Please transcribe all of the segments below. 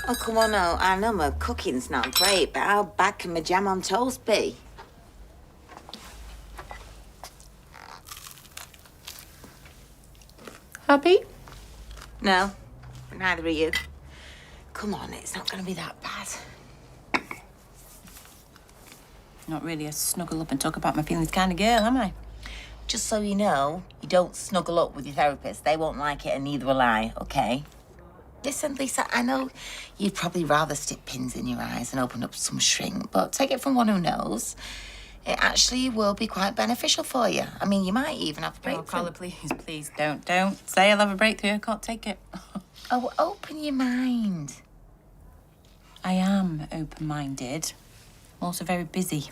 Oh, come on, no. I know my cooking's not great, but how bad can my jam on toast be? Happy? No, neither are you. Come on, it's not going to be that bad. Not really a snuggle up and talk about my feelings kind of girl, am I? Just so you know, you don't snuggle up with your therapist. They won't like it, and neither will I, okay? Listen, Lisa, I know you'd probably rather stick pins in your eyes and open up some shrink, but take it from one who knows. It actually will be quite beneficial for you. I mean, you might even have a breakthrough. Oh, Carla, please, don't say I'll have a breakthrough. I can't take it. Oh, open your mind. I am open-minded. I'm also very busy.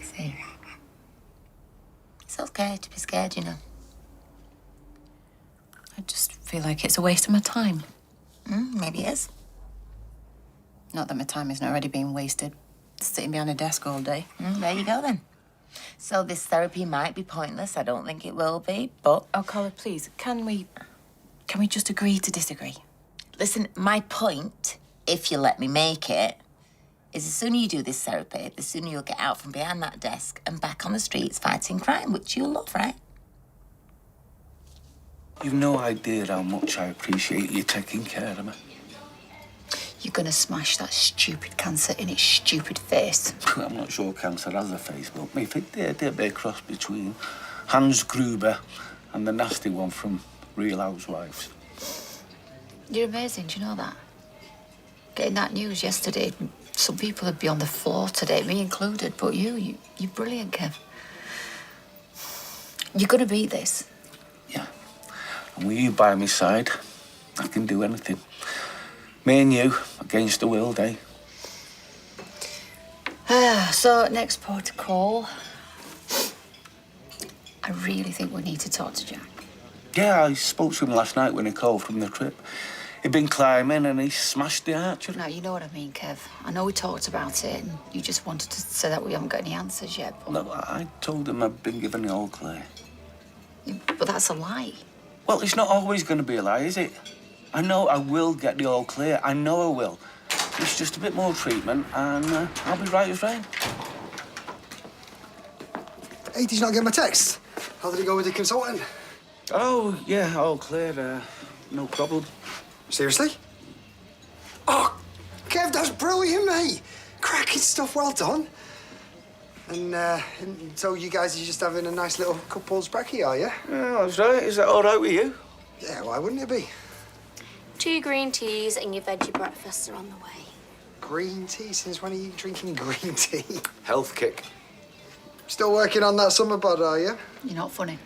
See, it's okay to be scared, you know. I just feel like it's a waste of my time. Maybe it is. Not that my time isn't already being wasted sitting behind a desk all day. There you go, then. So this therapy might be pointless. I don't think it will be, but... Oh, Carla, please, can we just agree to disagree? Listen, my point, if you let me make it, is the sooner you do this therapy, the sooner you'll get out from behind that desk and back on the streets fighting crime, which you'll love, right? You've no idea how much I appreciate you taking care of me. You're gonna smash that stupid cancer in its stupid face. I'm not sure cancer has a face, but me think they'd be a cross between Hans Gruber and the nasty one from Real Housewives. You're amazing, do you know that? Getting that news yesterday, some people would be on the floor today, me included, but you're brilliant, Kev. You're gonna beat this. Yeah. And with you by my side, I can do anything. Me and you against the world, eh? So, next port of call. I really think we need to talk to Jack. Yeah, I spoke to him last night when he called from the trip. He'd been climbing and he smashed the archer. Now, you know what I mean, Kev. I know we talked about it and you just wanted to say that we haven't got any answers yet, but... No, I told him I'd been given the all clear. Yeah, but that's a lie. Well, it's not always going to be a lie, is it? I know I will get the all clear. I know I will. It's just a bit more treatment and I'll be right as rain. Hey, did you not get my text? How did it go with the consultant? Oh, yeah, all clear. No problem. Seriously? Oh, Kev, that's brilliant, mate. Cracking stuff, well done. And so you guys are just having a nice little couple's brekkie, are you? Yeah, that's right. Is that all right with you? Yeah, why wouldn't it be? 2 green teas and your veggie breakfasts are on the way. Green tea? Since when are you drinking green tea? Health kick. Still working on that summer bod, are you? You're not funny.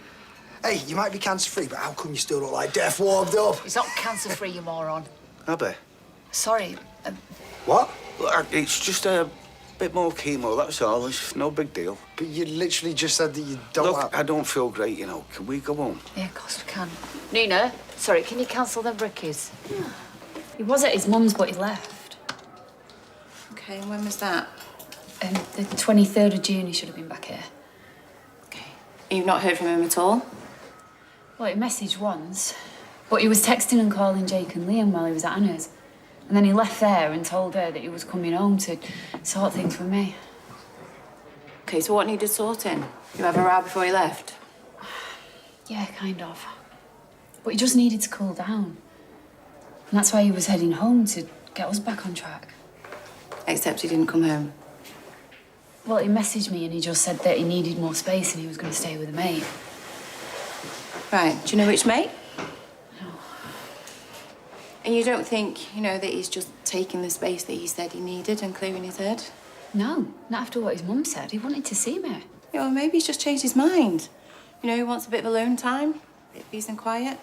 Hey, you might be cancer-free, but how come you still look like death warmed up? It's not cancer-free, you moron. Abby? Sorry. What? Look, it's just a bit more chemo, that's all. It's no big deal. But you literally just said that you don't Look, have... I don't feel great, you know. Can we go home? Yeah, of course we can. Nina, sorry, can you cancel them brickies? He was at his mum's, but he left. Okay, and when was that? The 23rd of June, he should have been back here. Okay. You've not heard from him at all? Well, he messaged once, but he was texting and calling Jake and Liam while he was at Anna's. And then he left there and told her that he was coming home to sort things with me. Okay, so what needed sorting? You have a row before he left? Yeah, kind of. But he just needed to cool down. And that's why he was heading home, to get us back on track. Except he didn't come home. Well, he messaged me and he just said that he needed more space and he was going to stay with a mate. Right, do you know which mate? No. And you don't think, that he's just taking the space that he said he needed and clearing his head? No, not after what his mum said. He wanted to see me. Yeah, well, maybe he's just changed his mind. He wants a bit of alone time, a bit of peace and quiet.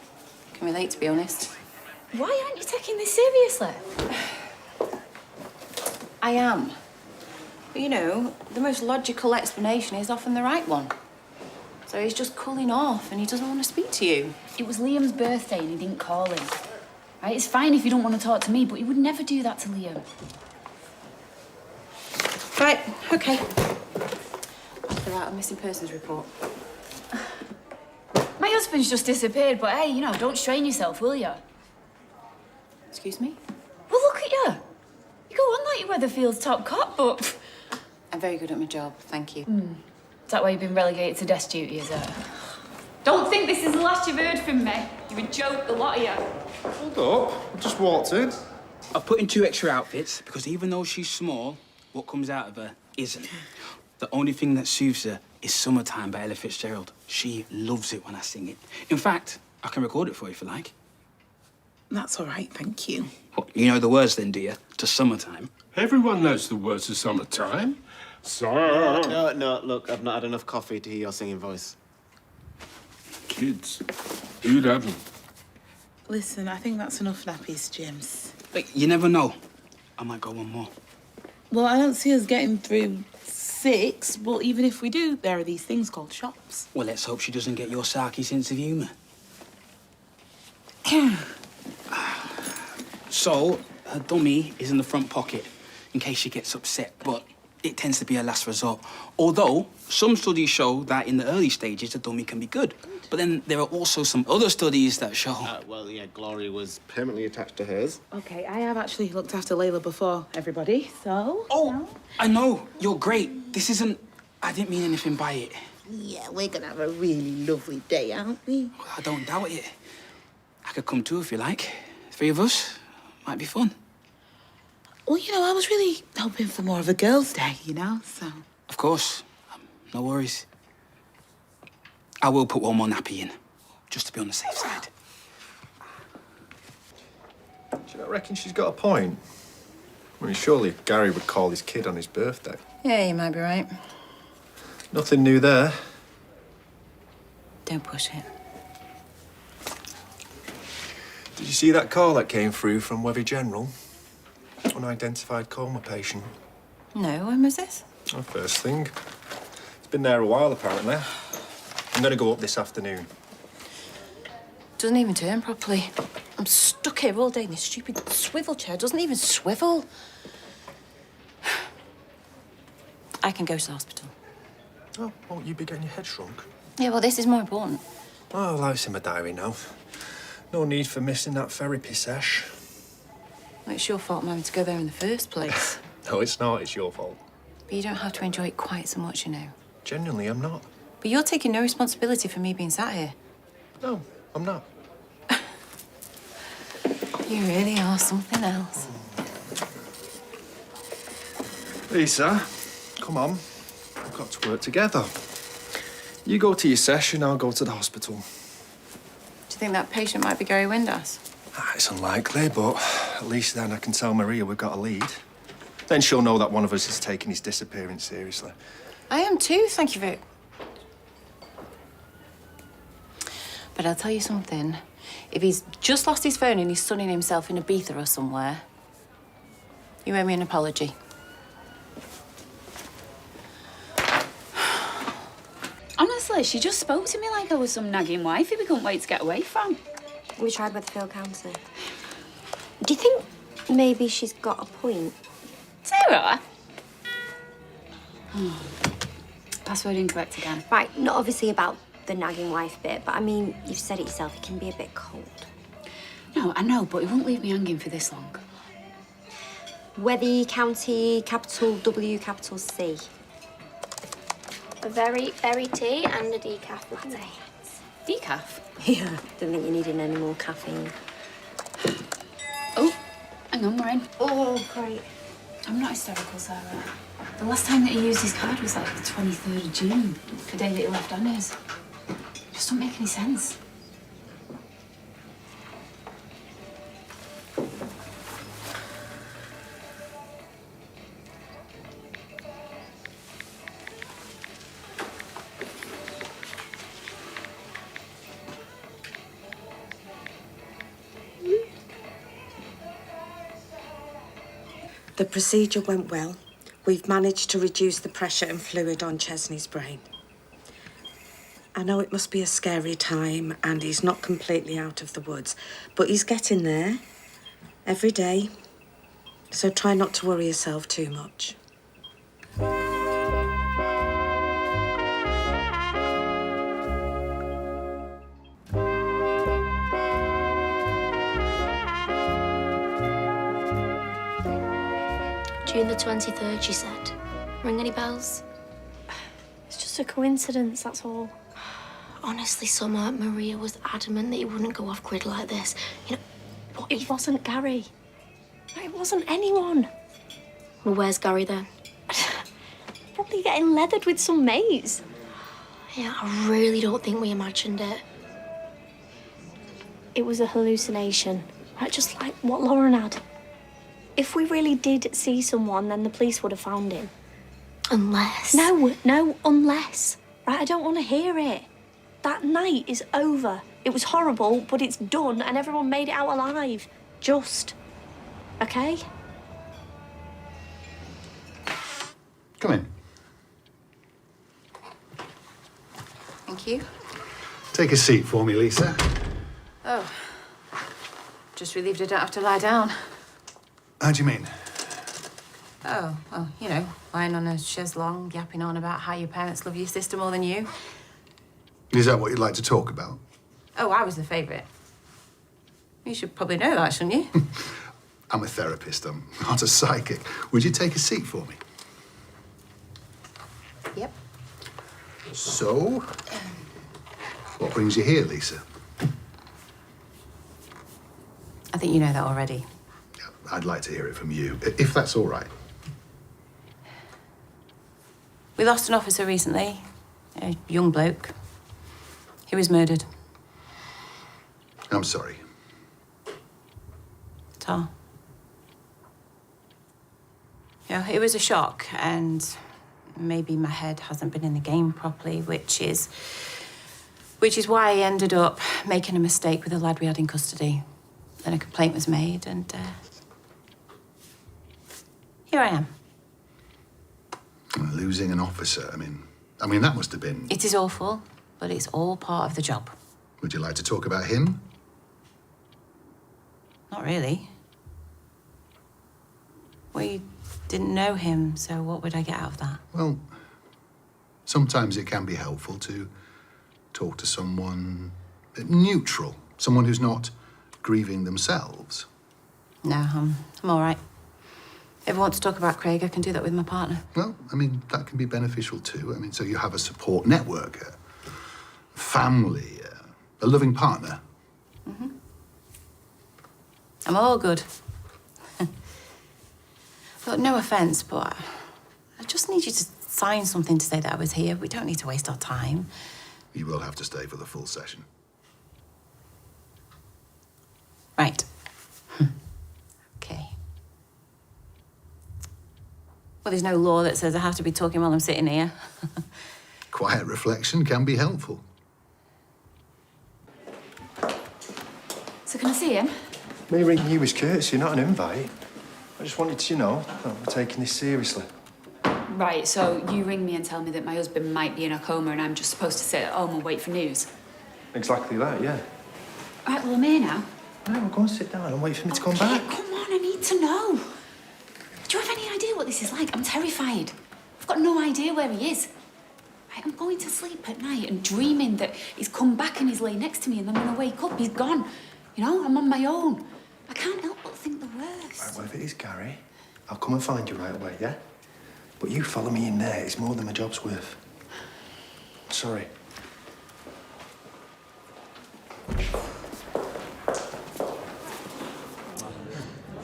Can relate, to be honest. Why aren't you taking this seriously? I am. But the most logical explanation is often the right one. So he's just cooling off and he doesn't want to speak to you. It was Liam's birthday and he didn't call him. Right, it's fine if you don't want to talk to me, but he would never do that to Liam. Right, okay. I'll fill out a missing persons report. My husband's just disappeared, but hey, don't strain yourself, will you? Excuse me? Well, look at you. Weatherfield's top cop, but... I'm very good at my job, thank you. Is that why you've been relegated to desk duty, is it? Don't think this is the last you've heard from me. You're a joke, the lot of you. Hold up. I just walked in. I've put in 2 extra outfits because even though she's small, what comes out of her isn't. The only thing that soothes her is Summertime by Ella Fitzgerald. She loves it when I sing it. In fact, I can record it for you if you like. That's all right, thank you. What, you know the words then, do you? To Summertime? Everyone knows the words of Summertime. No, look, I've not had enough coffee to hear your singing voice. Kids, who'd have them? Listen, I think that's enough nappies, James. But you never know. I might go one more. Well, I don't see us getting through 6, but even if we do, there are these things called shops. Well, let's hope she doesn't get your sarky sense of humour. So, her dummy is in the front pocket in case she gets upset, but it tends to be a last resort. Although, some studies show that in the early stages, the dummy can be good. But then there are also some other studies that show... Well, yeah, Glory was permanently attached to hers. Okay, I have actually looked after Layla before, everybody, so... Oh, I know. You're great. This isn't... I didn't mean anything by it. Yeah, we're gonna have a really lovely day, aren't we? Well, I don't doubt it. I could come too if you like. 3 of us. Might be fun. Well, you know, I was really hoping for more of a girls' day, you know, so... Of course. No worries. I will put one more nappy in, just to be on the safe side. Do you not reckon she's got a point? I mean, surely Gary would call his kid on his birthday. Yeah, you might be right. Nothing new there. Don't push it. Did you see that call that came through from Wevy General? Unidentified coma patient. No, when was this? Oh, first thing. It's been there a while, apparently. I'm gonna go up this afternoon. Doesn't even turn properly. I'm stuck here all day in this stupid swivel chair. Doesn't even swivel. I can go to the hospital. Oh, won't you be getting your head shrunk? Yeah, well, this is more important. Oh, life's in my diary now. No need for missing that therapy sesh. Well, it's your fault I'm having to go there in the first place. No, it's not. It's your fault. But you don't have to enjoy it quite so much, you know. Genuinely, I'm not. But you're taking no responsibility for me being sat here. No, I'm not. You really are something else. Lisa, come on. We've got to work together. You go to your session, I'll go to the hospital. Do you think that patient might be Gary Windass? It's unlikely, but at least then I can tell Maria we've got a lead. Then she'll know that one of us is taking his disappearance seriously. I am too, thank you very... But I'll tell you something. If he's just lost his phone and he's sunning himself in Ibiza or somewhere, you owe me an apology. Honestly, she just spoke to me like I was some nagging wifey we couldn't wait to get away from. We tried with the field counselling. Do you think maybe she's got a point? Sarah? Password incorrect again. Right, not obviously about the nagging wife bit, but I mean, you've said it yourself, it can be a bit cold. No, I know, but it won't leave me hanging for this long. Wethy, county, capital W, capital C. A very T and a decaf latte. Decaf? Yeah, don't think you needed any more caffeine. Oh, hang on, we're in. Oh, great. I'm not hysterical, Sarah. The last time that he used his card was like the 23rd of June, the day that he left Anna's. It just don't make any sense. The procedure went well. We've managed to reduce the pressure and fluid on Chesney's brain. I know it must be a scary time and he's not completely out of the woods, but he's getting there every day. So try not to worry yourself too much. June the 23rd, she said. Ring any bells? It's just a coincidence, that's all. Honestly, Summer, Maria was adamant that he wouldn't go off grid like this. You know, but it wasn't Gary. No, it wasn't anyone. Well, where's Gary then? Probably getting leathered with some mates. Yeah, I really don't think we imagined it. It was a hallucination, right? Just like what Lauren had. If we really did see someone, then the police would have found him. Unless... No, unless. Right, I don't want to hear it. That night is over. It was horrible, but it's done, and everyone made it out alive. Just. Okay? Come in. Thank you. Take a seat for me, Lisa. Oh. Just relieved I don't have to lie down. How do you mean? Oh, well, you know, lying on a chaise longue, yapping on about how your parents love your sister more than you. Is that what you'd like to talk about? Oh, I was the favourite. You should probably know that, shouldn't you? I'm a therapist. I'm not a psychic. Would you take a seat for me? Yep. So, what brings you here, Lisa? I think you know that already. I'd like to hear it from you, if that's all right. We lost an officer recently, a young bloke. He was murdered. I'm sorry. Tar. Yeah, it was a shock, and maybe my head hasn't been in the game properly, which is why I ended up making a mistake with the lad we had in custody. Then a complaint was made, and here I am. Losing an officer, I mean, that must have been... It is awful, but it's all part of the job. Would you like to talk about him? Not really. We didn't know him, so what would I get out of that? Well, sometimes it can be helpful to talk to someone neutral, someone who's not grieving themselves. No, I'm all right. If I want to talk about Craig, I can do that with my partner. Well, that can be beneficial too. So you have a support network, a family, a loving partner. Mm-hmm. I'm all good. Look, no offence, but I just need you to sign something to say that I was here. We don't need to waste our time. You will have to stay for the full session. Right. Okay. Well, there's no law that says I have to be talking while I'm sitting here. Quiet reflection can be helpful. So can I see him? Me ringing you was courtesy, not an invite. I just wanted to, that we're taking this seriously. Right, so you ring me and tell me that my husband might be in a coma and I'm just supposed to sit at home and wait for news? Exactly that, yeah. Right, well, I'm here now. Right, well, go and sit down and wait for me to come back. Come on, I need to know. Do you have any idea what this is like? I'm terrified. I've got no idea where he is. Right, I'm going to sleep at night and dreaming that he's come back and he's laid next to me and then when I wake up, he's gone. I'm on my own. I can't help but think the worst. Right, well, if it is Gary, I'll come and find you right away, yeah? But you follow me in there. It's more than my job's worth. Sorry.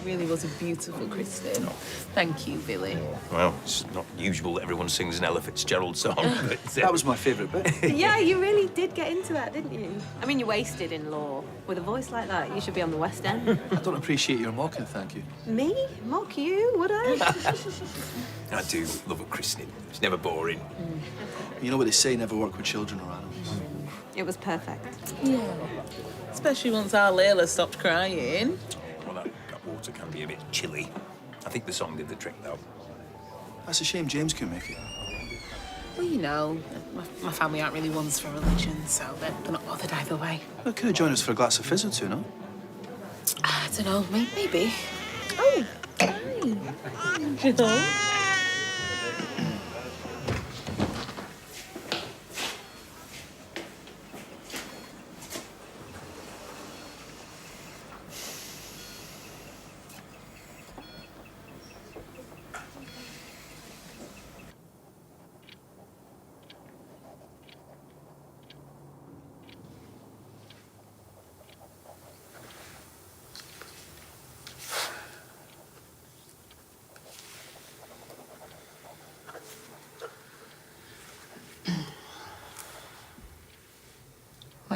Really was a beautiful christening. Thank you, Billy. Well, it's not usual that everyone sings an Ella Fitzgerald song, but... That was my favourite bit. Yeah, you really did get into that, didn't you? You're wasted in law. With a voice like that, you should be on the West End. I don't appreciate your mocking, thank you. Me? Mock you, would I? I do love a christening. It's never boring. You know what they say, never work with children or animals. It was perfect. Yeah. Especially once our Layla stopped crying. Well, that water can be a bit chilly. I think the song did the trick, though. That's a shame James couldn't make it. Well, my family aren't really ones for religion, so they're not bothered either way. Well, could have joined us for a glass of fizz or two, no? I don't know, maybe. Oh, hi.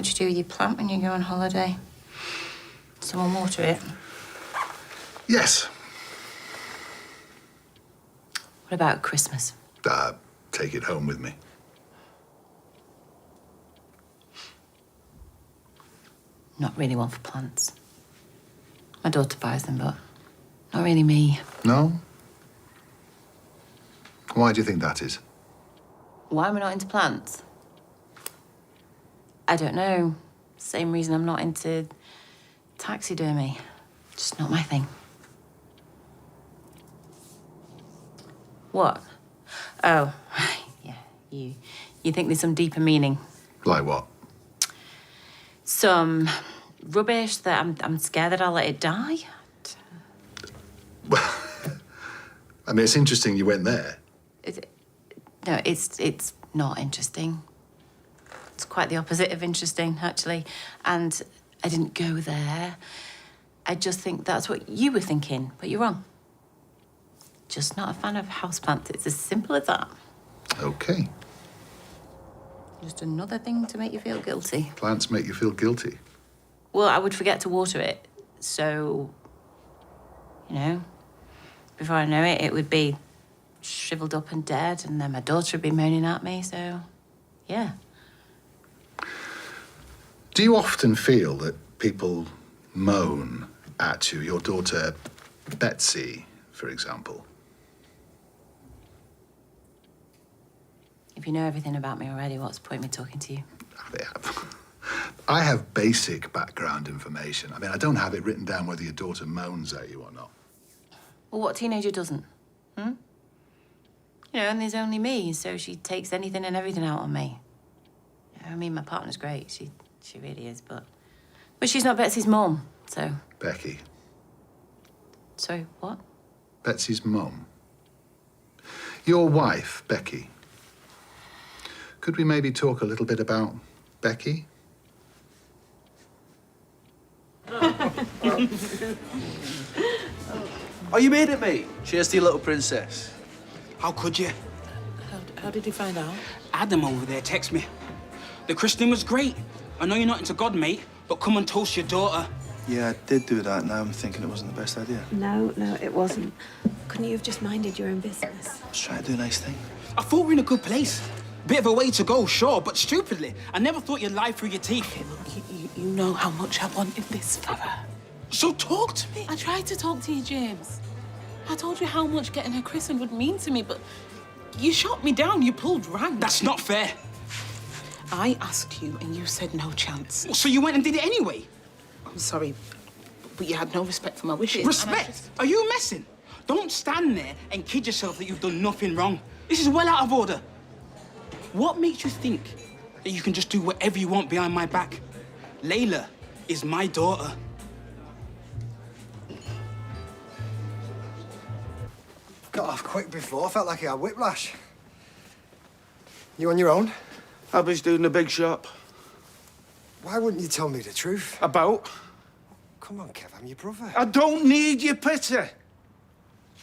What do you do with your plant when you go on holiday? Someone water it? Yes. What about Christmas? Take it home with me. Not really one for plants. My daughter buys them, but not really me. No? Why do you think that is? Why am I not into plants? I don't know. Same reason I'm not into taxidermy. Just not my thing. What? Oh, yeah, you think there's some deeper meaning? Like what? Some rubbish that I'm scared that I'll let it die? Well, I mean, it's interesting you went there. No, it's not interesting. It's quite the opposite of interesting, actually. And I didn't go there. I just think that's what you were thinking, but you're wrong. Just not a fan of houseplants. It's as simple as that. Okay. Just another thing to make you feel guilty. Plants make you feel guilty. Well, I would forget to water it. So, you know, before I know it, it would be shriveled up and dead, and then my daughter would be moaning at me, so, yeah. Do you often feel that people moan at you? Your daughter, Betsy, for example. If you know everything about me already, what's the point in me talking to you? I have basic background information. I mean, I don't have it written down whether your daughter moans at you or not. Well, what teenager doesn't? You know, and there's only me, so she takes anything and everything out on me. I mean, my partner's great. She really is, but she's not Betsy's mum, so... Becky. Sorry, what? Betsy's mum. Your wife, Becky. Could we maybe talk a little bit about Becky? Oh, you made it, mate. Cheers to your little princess. How could you? How did you find out? Adam over there texted me. The christening was great. I know you're not into God, mate, but come and toast your daughter. Yeah, I did do that. Now I'm thinking it wasn't the best idea. No, it wasn't. Couldn't you have just minded your own business? I was trying to do a nice thing. I thought we were in a good place. Bit of a way to go, sure, but stupidly. I never thought you'd lie through your teeth. Okay, look, you know how much I wanted this for her. So talk to me. I tried to talk to you, James. I told you how much getting her christened would mean to me, but you shot me down. You pulled rank. That's not fair. I asked you, and you said no chance. So you went and did it anyway? I'm sorry, but you had no respect for my wishes. Respect? Are you messing? Don't stand there and kid yourself that you've done nothing wrong. This is well out of order. What makes you think that you can just do whatever you want behind my back? Layla is my daughter. Got off quick before. Felt like I had whiplash. You on your own? Abby's doing a big shop. Why wouldn't you tell me the truth? About? Come on, Kev, I'm your brother. I don't need your pity.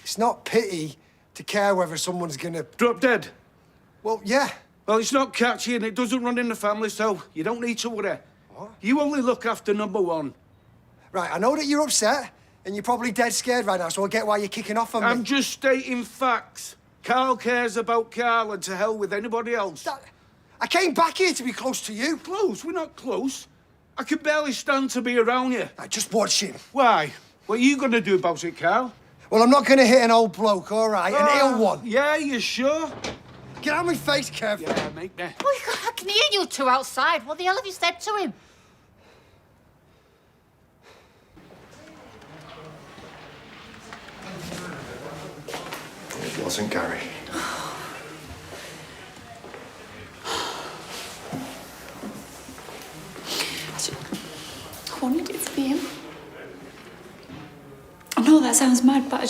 It's not pity to care whether someone's gonna... Drop dead? Well, yeah. Well, it's not catchy and it doesn't run in the family, so you don't need to worry. What? You only look after number one. Right, I know that you're upset and you're probably dead scared right now, so I get why you're kicking off on me. I'm just stating facts. Carl cares about Carl and to hell with anybody else. I came back here to be close to you. Close? We're not close. I can barely stand to be around you. Just watch him. Why? What are you going to do about it, Carl? Well, I'm not going to hit an old bloke, all right? An ill one. Yeah, you sure? Get out of my face, Kev. Yeah, mate. I can hear you two outside. What the hell have you said to him? It wasn't Gary. I wanted it to be him. I know that sounds mad, but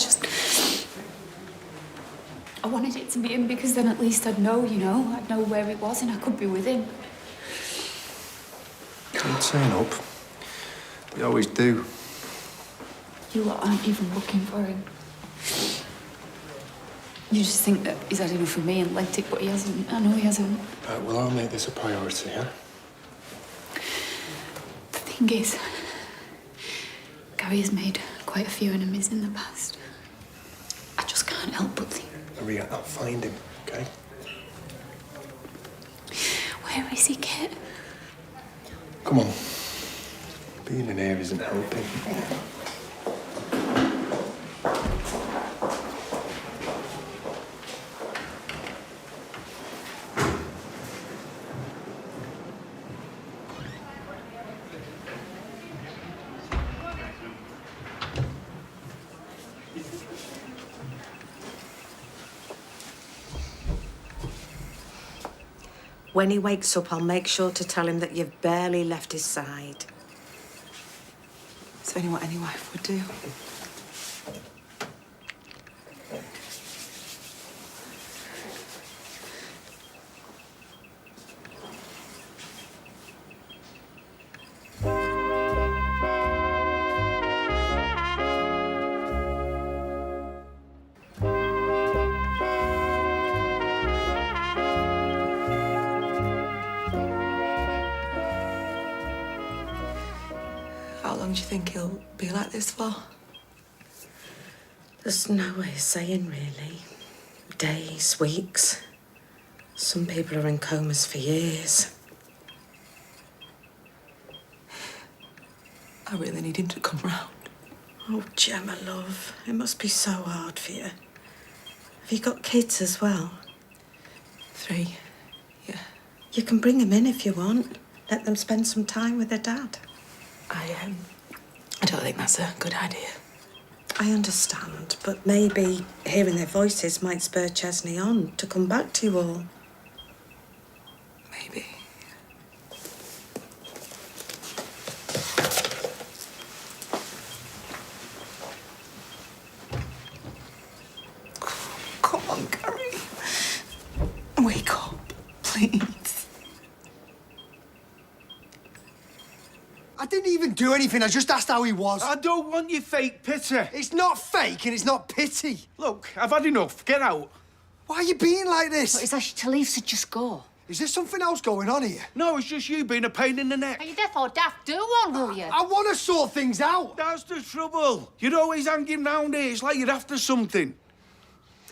I wanted it to be him because then at least I'd know, you know? I'd know where he was and I could be with him. Don't turn up. You always do. You lot aren't even looking for him. You just think that he's had enough of me and lent it, but he hasn't. I know he hasn't. Well, I'll make this a priority, yeah? thing is, Gary has made quite a few enemies in the past. I just can't help but think. Maria, I'll find him, okay? Where is he, Kit? Come on. Being in here isn't helping. When he wakes up, I'll make sure to tell him that you've barely left his side. It's only what any wife would do. How long do you think he'll be like this for? There's no way of saying, really. Days, weeks. Some people are in comas for years. I really need him to come round. Oh, Gemma, love, it must be so hard for you. Have you got kids as well? 3, yeah. You can bring them in if you want. Let them spend some time with their dad. I don't think that's a good idea. I understand, but maybe hearing their voices might spur Chesney on to come back to you all. Maybe. Come on, Gary. Wake up, please. I didn't even do anything. I just asked how he was. I don't want your fake pity. It's not fake and it's not pity. Look, I've had enough. Get out. Why are you being like this? But he's asked you to leave, so just go. Is there something else going on here? No, it's just you being a pain in the neck. Are you deaf or daft? Do one, will you? I want to sort things out. That's the trouble. You're always hanging round here. It's like you're after something.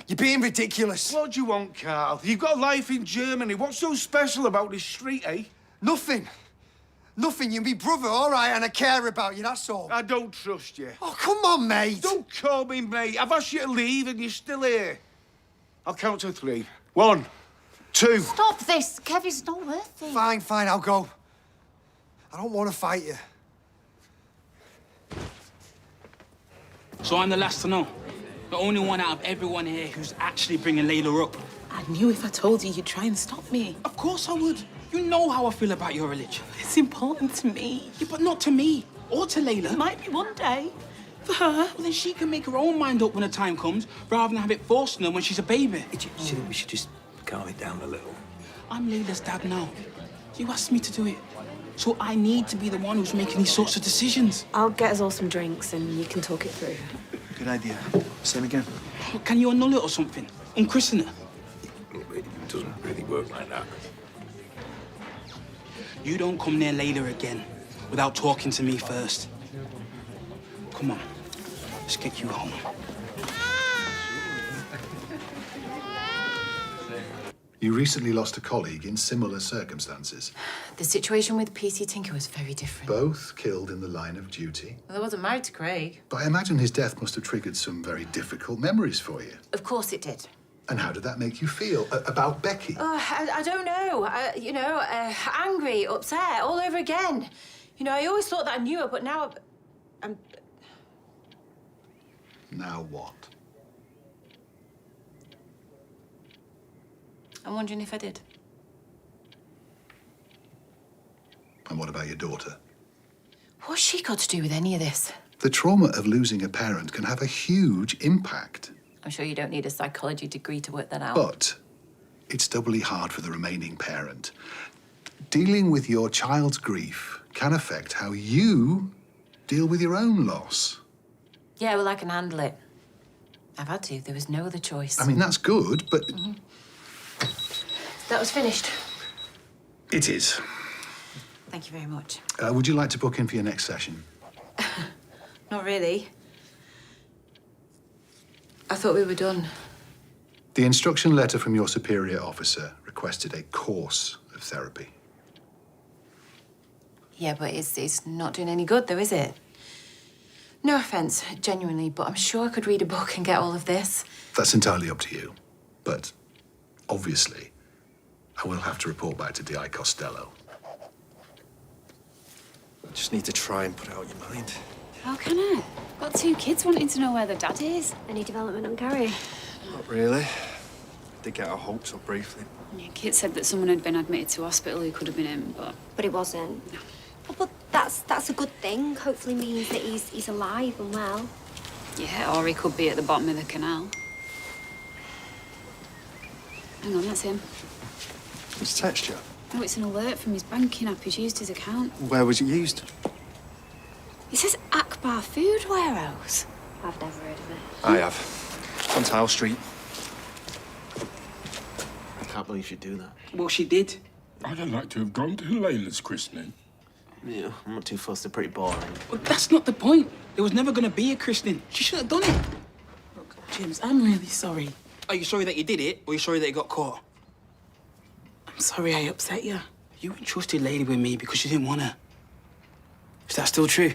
You're being ridiculous. What do you want, Carl? You've got life in Germany. What's so special about this street, eh? Nothing. Nothing. You're my brother, all right, and I care about you, that's all. I don't trust you. Oh, come on, mate. Don't call me mate. I've asked you to leave and you're still here. I'll count to 3. 1, 2. Stop this. Kevin's not worth it. Fine, fine, I'll go. I don't want to fight you. So I'm the last to know. The only one out of everyone here who's actually bringing Layla up. I knew if I told you, you'd try and stop me. Of course I would. You know how I feel about your religion. It's important to me. Yeah, but not to me. Or to Layla. It might be one day. For her. Well, then she can make her own mind up when the time comes, rather than have it forced on her when she's a baby. Do you think we should just calm it down a little? I'm Layla's dad now. You asked me to do it. So I need to be the one who's making these sorts of decisions. I'll get us all some drinks and you can talk it through. Good idea. Same again. Well, can you annul it or something? Unchristen her? It doesn't really work like that. You don't come near Layla again without talking to me first. Come on, let's get you home. You recently lost a colleague in similar circumstances. The situation with PC Tinker was very different. Both killed in the line of duty. Well, I wasn't married to Craig. But I imagine his death must have triggered some very difficult memories for you. Of course it did. And how did that make you feel about Becky? I don't know. Angry, upset, all over again. You know, I always thought that I knew her, but now I'm... Now what? I'm wondering if I did. And what about your daughter? What's she got to do with any of this? The trauma of losing a parent can have a huge impact. I'm sure you don't need a psychology degree to work that out. But it's doubly hard for the remaining parent. Dealing with your child's grief can affect how you deal with your own loss. Yeah, well, I can handle it. I've had to. There was no other choice. I mean, that's good, but... That was finished. It is. Thank you very much. Would you like to book in for your next session? Not really. I thought we were done. The instruction letter from your superior officer requested a course of therapy. Yeah, but it's not doing any good, though, is it? No offence, genuinely, but I'm sure I could read a book and get all of this. That's entirely up to you. But obviously, I will have to report back to D.I. Costello. I just need to try and put it out your mind. How can I? Got 2 kids wanting to know where their dad is. Any development on Carrie? Not really. Did get our hopes up briefly. Yeah, Kit said that someone had been admitted to hospital who could have been him, but... But it wasn't. No. Oh, but that's a good thing. Hopefully means that he's alive and well. Yeah, or he could be at the bottom of the canal. Hang on, that's him. It's texture. Oh, it's an alert from his banking app. He's used his account. Where was it used? It says Akbar Food Warehouse. I've never heard of it. I have. On Tile Street. I can't believe she'd do that. Well, she did. I'd have liked to have gone to Layla's christening. Yeah, I'm not too fussed. They're pretty boring. Well, that's not the point. There was never going to be a christening. She should have done it. Look, James, I'm really sorry. Are you sorry that you did it, or are you sorry that you got caught? I'm sorry I upset you. You entrusted Lady with me because you didn't want her. Is that still true?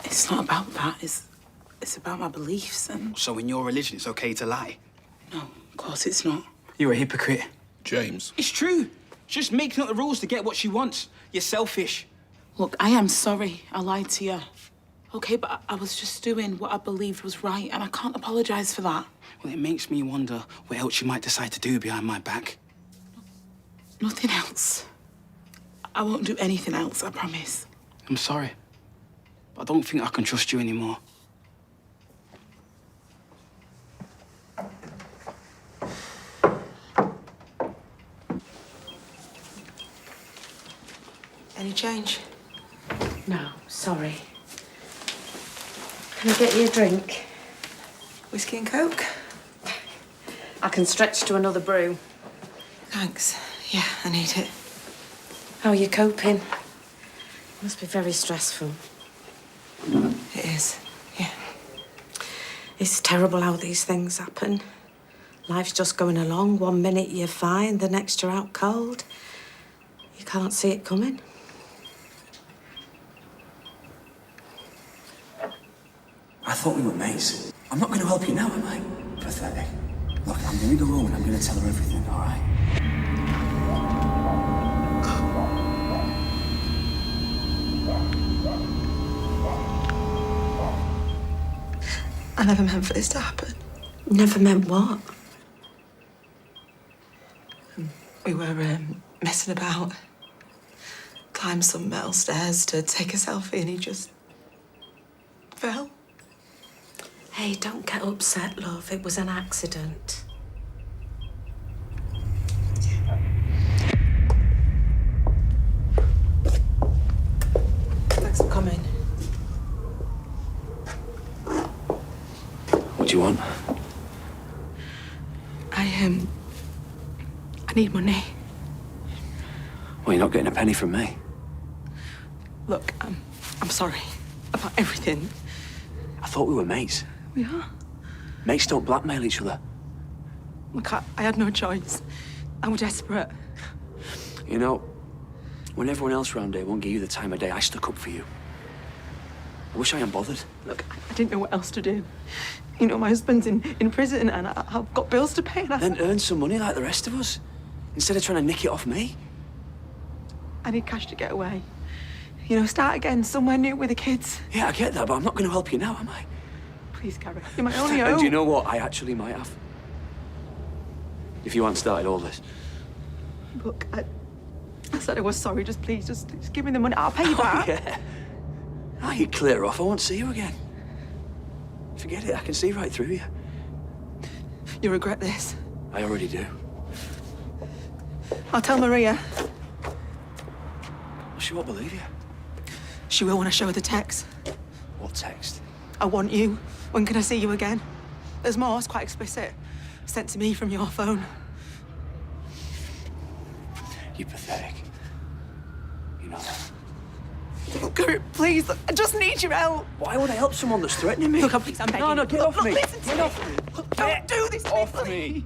It's not about that. It's about my beliefs and... So in your religion, it's okay to lie? No, of course it's not. You're a hypocrite. James. It's true. She's just making up the rules to get what she wants. You're selfish. Look, I am sorry I lied to you. Okay, but I was just doing what I believed was right, and I can't apologise for that. Well, it makes me wonder what else you might decide to do behind my back. Nothing else. I won't do anything else, I promise. I'm sorry, but I don't think I can trust you anymore. Any change? No, sorry. Can I get you a drink? Whiskey and Coke? I can stretch to another brew. Thanks. Yeah, I need it. How are you coping? Must be very stressful. It is, yeah. It's terrible how these things happen. Life's just going along. 1 minute you're fine, the next you're out cold. You can't see it coming. I thought we were mates. I'm not going to help you now, am I? Pathetic. Look, I'm going to go home and I'm going to tell her everything, all right? I never meant for this to happen. Never meant what? We were messing about. Climbed some metal stairs to take a selfie and he just fell. Hey, don't get upset, love. It was an accident. Thanks for coming. What do you want? I need money. Well, you're not getting a penny from me. Look, I'm sorry about everything. I thought we were mates. We are. Mates don't blackmail each other. Look, I had no choice. I was desperate. You know, when everyone else around here won't give you the time of day, I stuck up for you. I wish I hadn't bothered. Look, I didn't know what else to do. You know, my husband's in prison and I've got bills to pay and Then earn some money like the rest of us, instead of trying to nick it off me. I need cash to get away. You know, start again somewhere new with the kids. Yeah, I get that, but I'm not going to help you now, am I? Please, Carrie. You're my only hope. And do you know what? I actually might have. If you hadn't started all this. Look, I said I was sorry. Just please, just give me the money. I'll pay you back. Yeah. Now you clear off. I won't see you again. Forget it. I can see right through you. You'll regret this. I already do. I'll tell Maria. Well, she won't believe you. She will when I show her the text. What text? I want you. When can I see you again? There's more. It's quite explicit. Sent to me from your phone. You're pathetic. know that. Please, I just need your help. Why would I help someone that's threatening me? Look, please, I'm begging. No, get off me. Listen to Get me. off me. Don't do this to me, Off me.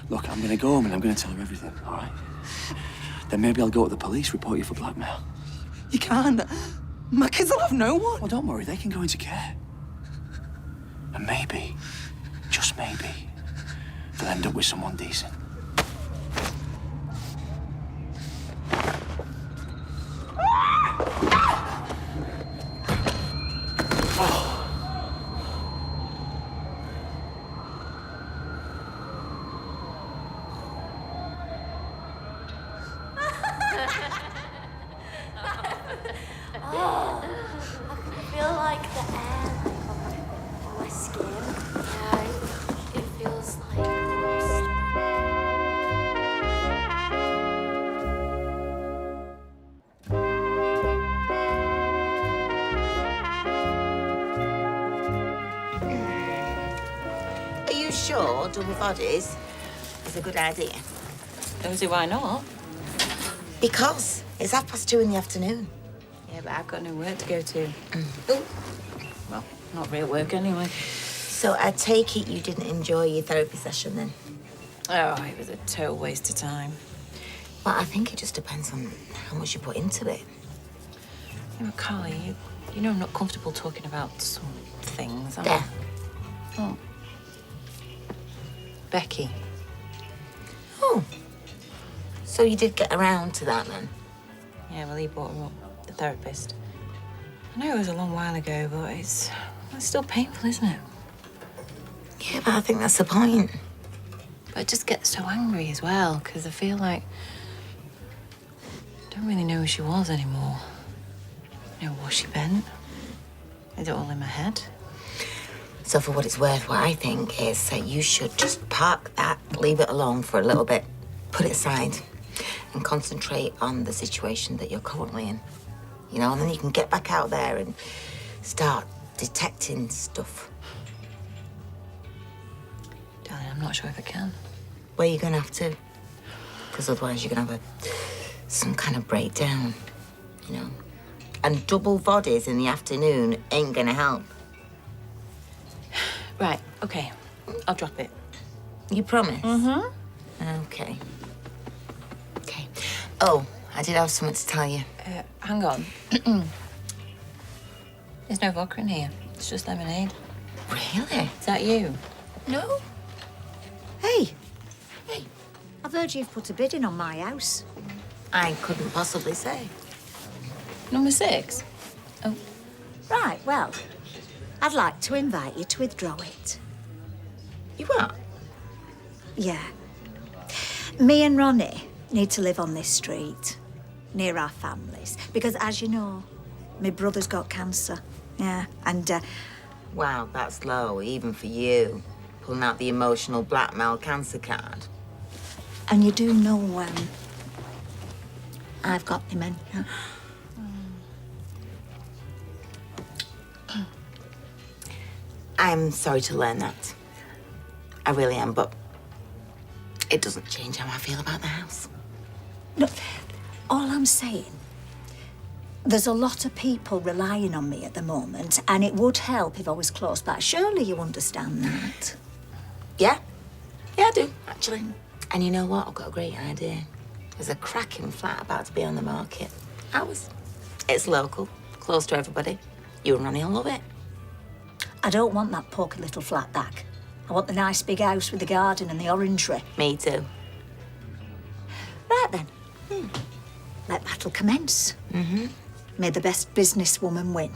Look, I'm gonna go home and I'm gonna tell her everything, all right? Then maybe I'll go to the police, report you for blackmail. You can't. My kids will have no one. Well, don't worry, they can go into care. And maybe, just maybe, they'll end up with someone decent. I feel like the air on my skin. Yeah, it feels like. Are you sure double bodies is a good idea? Don't see why not. Because it's 2:30 in the afternoon. Yeah, but I've got no work to go to. Oh. Well, not real work anyway. So I take it you didn't enjoy your therapy session then? Oh, it was a total waste of time. Well, I think it just depends on how much you put into it. You know, Carly, you know I'm not comfortable talking about some things. am I? There. Oh. Becky. Oh. So you did get around to that then? Yeah, well, he brought her up, the therapist. I know it was a long while ago, but it's still painful, isn't it? Yeah, but I think that's the point. But I just get so angry as well, because I feel like I don't really know who she was anymore. You know, was she bent? Is it all in my head? So for what it's worth, what I think is that you should just park that, leave it alone for a little bit, put it aside, and concentrate on the situation that you're currently in. You know, and then you can get back out there and start detecting stuff. Darling, I'm not sure if I can. Well, you're gonna have to, because otherwise you're gonna have some kind of breakdown, you know. And double bodies in the afternoon ain't gonna help. Right, okay. I'll drop it. You promise? Mm-hmm. Okay. Okay. Oh, I did have something to tell you. Hang on. There's no vodka in here. It's just lemonade. Really? Is that you? No. Hey. Hey. I've heard you've put a bid in on my house. I couldn't possibly say. Number 6? Oh. Right, well, I'd like to invite you to withdraw it. You are? Yeah. Me and Ronnie need to live on this street, near our families, because as you know, my brother's got cancer. Yeah, and Wow, that's low, even for you. Pulling out the emotional blackmail cancer card. and you do know I've got dementia. I'm sorry to learn that. I really am, but it doesn't change how I feel about the house. No, all I'm saying, there's a lot of people relying on me at the moment, and it would help if I was close by. Surely you understand that. Yeah? Yeah, I do, actually. And you know what? I've got a great idea. There's a cracking flat about to be on the market. Ours. It's local, close to everybody. You and Ronnie will love it. I don't want that poky little flat back. I want the nice big house with the garden and the orangery. Me too. Right then. Let battle commence. Mm-hmm. May the best businesswoman win.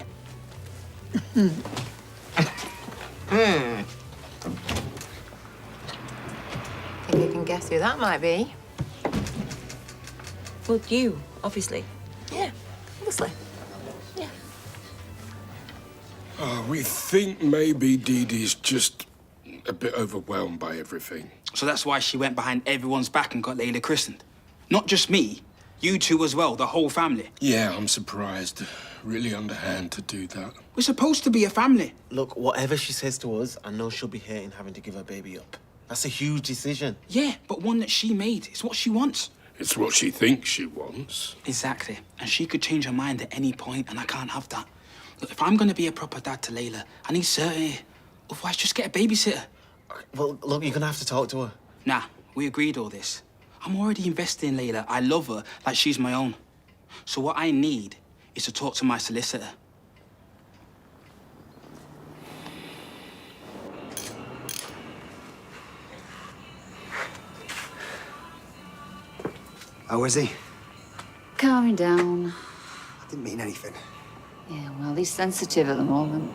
Think you can guess who that might be? Well, you, obviously. Yeah, obviously. Yeah. We think maybe Dee Dee's just a bit overwhelmed by everything. So that's why she went behind everyone's back and got Layla christened. Not just me, you two as well, the whole family. Yeah, I'm surprised. Really underhand to do that. We're supposed to be a family. Look, whatever she says to us, I know she'll be hating having to give her baby up. That's a huge decision. Yeah, but one that she made. It's what she wants. It's what she thinks she wants. Exactly. And she could change her mind at any point, and I can't have that. Look, if I'm going to be a proper dad to Layla, I need certainty. Otherwise, just get a babysitter. Well, look, you're gonna have to talk to her. Nah, we agreed all this. I'm already invested in Layla. I love her like she's my own. So what I need is to talk to my solicitor. How is he? Calming down. I didn't mean anything. Yeah, well, he's sensitive at the moment.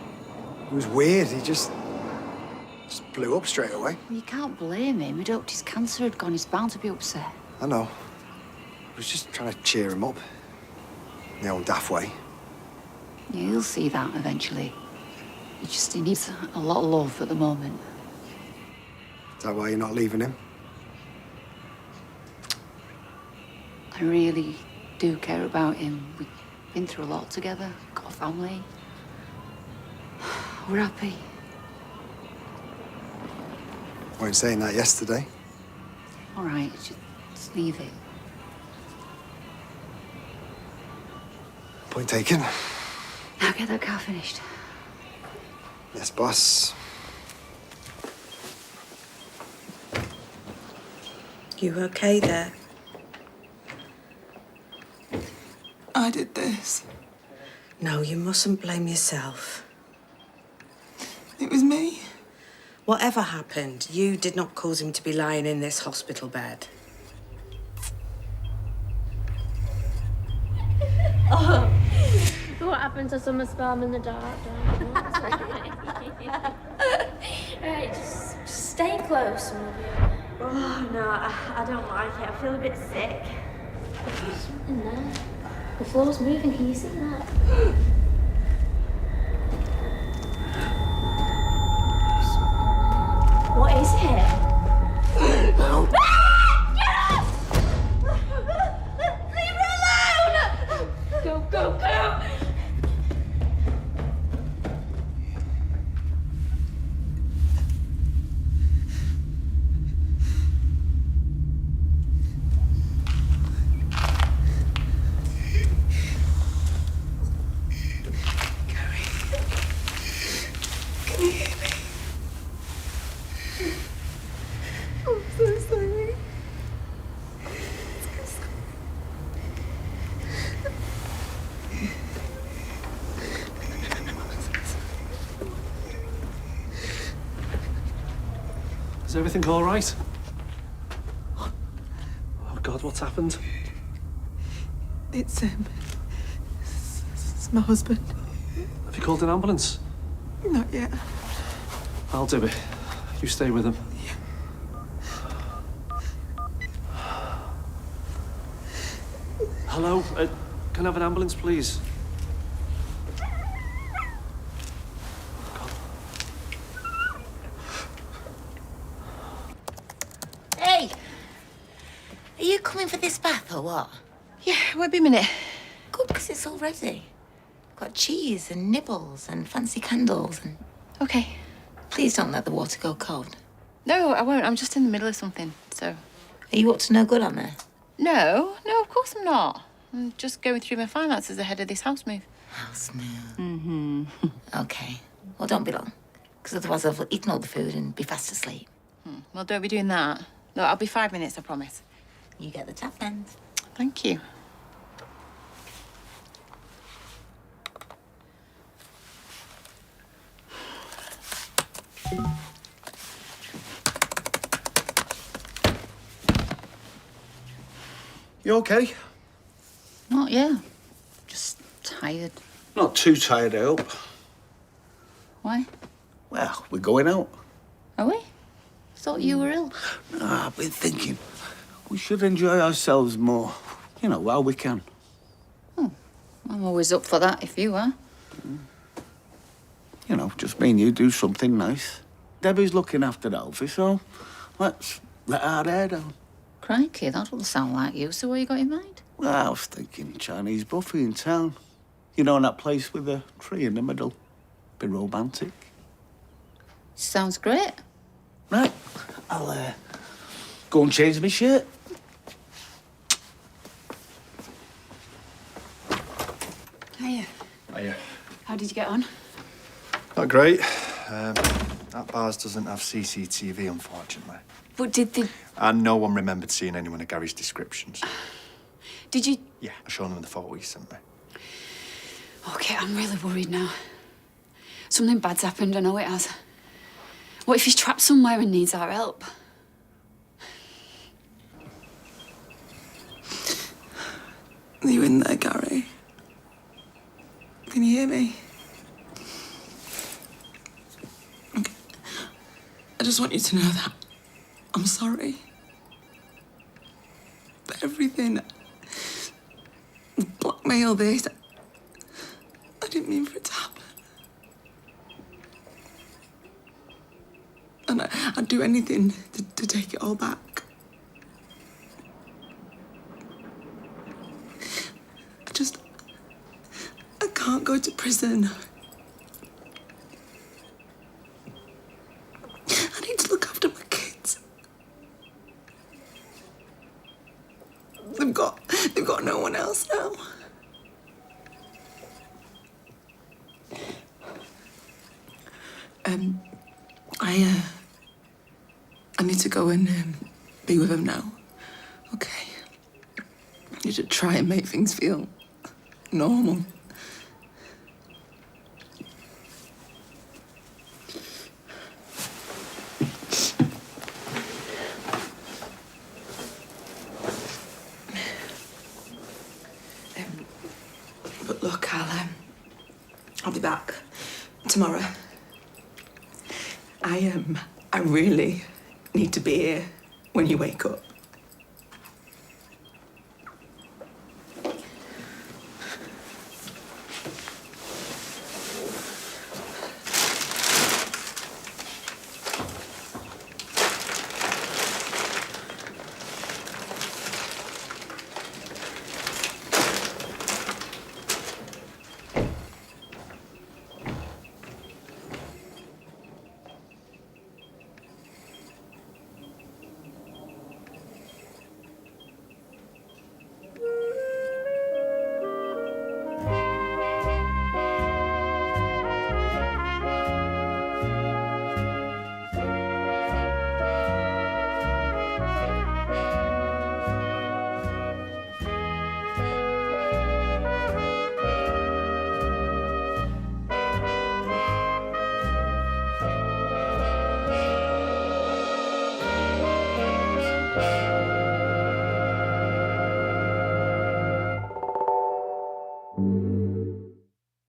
It was weird. He just blew up straight away. Well, you can't blame him. He'd hoped his cancer had gone. He's bound to be upset. I know. I was just trying to cheer him up. In my own daft way. Yeah, he'll see that eventually. He needs a lot of love at the moment. Is that why you're not leaving him? I really do care about him. We've been through a lot together, got a family. We're happy. Weren't saying that yesterday. All right, just leave it. Point taken. Now get that car finished. Yes, boss. You okay there? I did this. No, you mustn't blame yourself. It was me. Whatever happened, you did not cause him to be lying in this hospital bed. Oh, what happened to summer sperm in the dark? Right, just stay close and we'll be okay. Oh, no, I don't like it. I feel a bit sick. There's something there. The floor's moving. Can you see that? What is it? No. Get off! Leave her alone! Go, go, go! Can you hear me? I'm so sorry. Is everything all right? Oh, God, what's happened? It's my husband. Have you called an ambulance? Not yet. I'll do it. You stay with him. Hello? Can I have an ambulance, please? Hey! Are you coming for this bath or what? Yeah, won't be a minute. Good, because it's all ready. Got cheese and nibbles and fancy candles and... Okay. Please don't let the water go cold. No, I won't. I'm just in the middle of something, so... Are you up to no good on there? No, of course I'm not. I'm just going through my finances ahead of this house move. House move? Mm-hmm. Okay. Well, don't be long, because otherwise I've eaten all the food and be fast asleep. Well, don't be doing that. No, I'll be 5 minutes, I promise. You get the tap end. Thank you. You okay? Not yeah. Just tired. Not too tired, I hope. Why? Well, we're going out. Are we? Thought you were ill. No, I've been thinking we should enjoy ourselves more. You know, while we can. I'm always up for that if you are. You know, just me and you do something nice. Debbie's looking after Alfie, so let's let our hair down. Crikey, that doesn't sound like you. So what you got in mind? Well, I was thinking Chinese buffet in town. You know, in that place with a tree in the middle. Be romantic. Sounds great. Right, I'll go and change my shirt. you get on? Not great. That bars doesn't have CCTV, unfortunately. But did they... And no one remembered seeing anyone of Gary's descriptions. Did you... Yeah, I showed them the photo he sent me. OK, I'm really worried now. Something bad's happened, I know it has. What if he's trapped somewhere and needs our help? Are you in there, Gary? Can you hear me? Okay. I just want you to know that I'm sorry. For everything. Blackmail this. I didn't mean for it to happen. And I'd do anything to take it all back. I can't go to prison. I need to look after my kids. They've got no one else now. I need to go and be with him now. Okay. I need to try and make things feel normal. But look, I'll be back tomorrow. I really need to be here when you wake up.